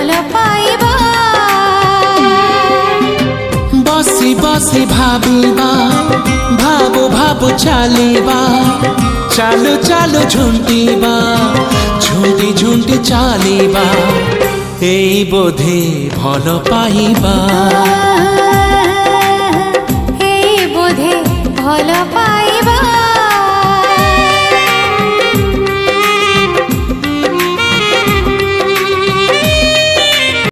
भल पाइबा बसी बसी भाबिबा भाबो भाबो चलिबा चालू चालू झुंटिबा झुंटी झुंटी चलिबा एई बोधे भल पाइबा एई बोधे भल पाइबा।